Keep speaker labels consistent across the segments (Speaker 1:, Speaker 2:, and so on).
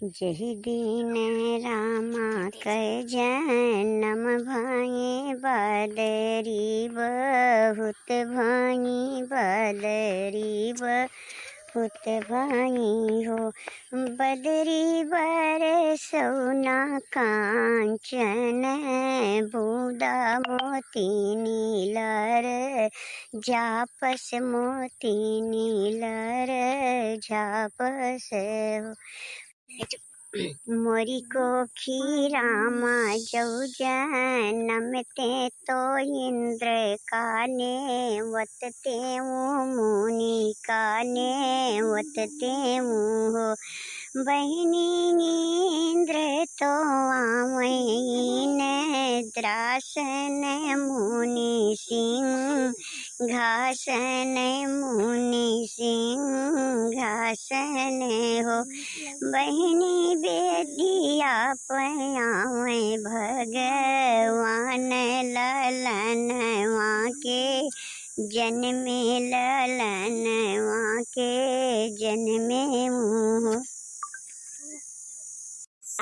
Speaker 1: जही दीन रामा कै जन्म भाई बदरी बहुत भाई बदरी बहुत भाई हो। बदरी बर सोना कांचन बूंदा मोती नीलर झापस मोती नीलर झापस हो। मोरी को खीरामा जऊ जन्म ते तो इंद्र का ने वत ते मुनि का ने वत ते हो। बहिनी इंद्र तो आमईन द्रासन मुनि सिंह घासन मुनि सिंह घासन हो। बहिनी बेदिया पयावे भगवान ललन वहाँ के जन्मे ललन वहाँ के जन्मे मुँह।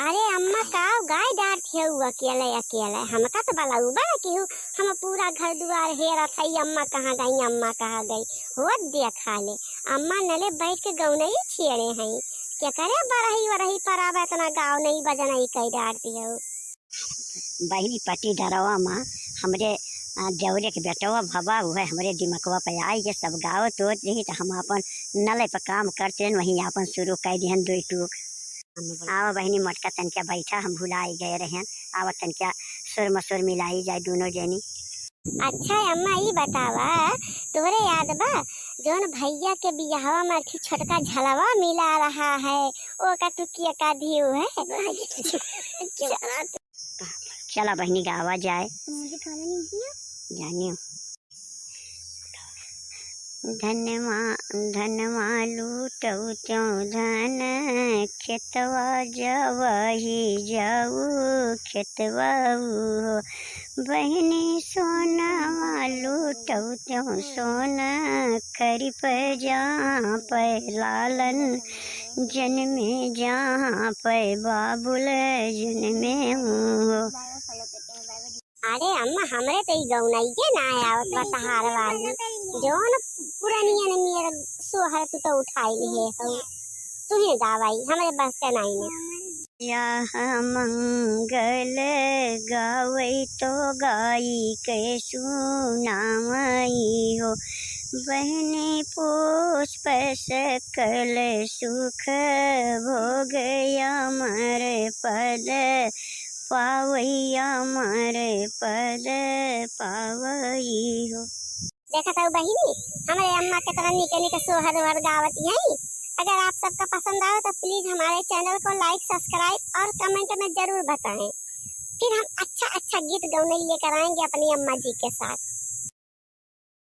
Speaker 2: अरे अम्मा का गाय डार थे अकेले अकेले हमका तो बला उबा कि हम पूरा घर द्वार हेरा था। अम्मा कहाँ गई हो दिया खा ले। अम्मा नले बैठ के गाँव नहीं छिड़े हैं क्या करे बरही वरही पर आवे इतना गाँव नहीं बजना ही कई डारती हो।
Speaker 1: बहिनी पति डरवा माँ हमरे जौरे के बेटवा भवा हुआ हमरे दिमकवा पे आई के सब गाँव तो यही तो हम अपन नले पर काम करते वहीं अपन शुरू कर दिहन दो टूक। आवा बहनी मोटका तनका बैठा हम भुलाई गए रहें। आवा तनका सुर मसुर मिलाई जाए दोनों जनी।
Speaker 2: अच्छा अम्मा ये बतावा तोरे याद बा जोन भैया के बियाहवा में छोटका झलवा मिला रहा है वो का टुकिया का धीव है।
Speaker 1: चला बहनी गावा जाए जानियो। धनवा लूटऊ त्यों धन खेतवा जवही जाऊ खेतवा हो। बहनी सोनावा लूटऊ त्यों सोना खरीफ जहाँ पर लालन जन्मे जहाँ पर बाबुल जन्मे हो।
Speaker 2: अरे अम्मा हमरे तो गाँव नहीं ना आवत बतहार वाली जोन पुरानिया ने मेरा सोहर तू तो उठाई ले हो तुहे गावाई हमरे बस का नहीं ने।
Speaker 1: यहाँ मंगल गावई तो गाई के सुनावई हो। बहने पुष्प सकल सुख भोग अमर पद पावई अमर पद पावई हो।
Speaker 2: देखा था बहिनी हमारे अम्मा के तरह निके निके सोहर वहर गावती है। अगर आप सबका पसंद आए तो प्लीज हमारे चैनल को लाइक सब्सक्राइब और कमेंट में जरूर बताएं। फिर हम अच्छा अच्छा गीत गाने लेकर आएंगे अपनी अम्मा जी के साथ।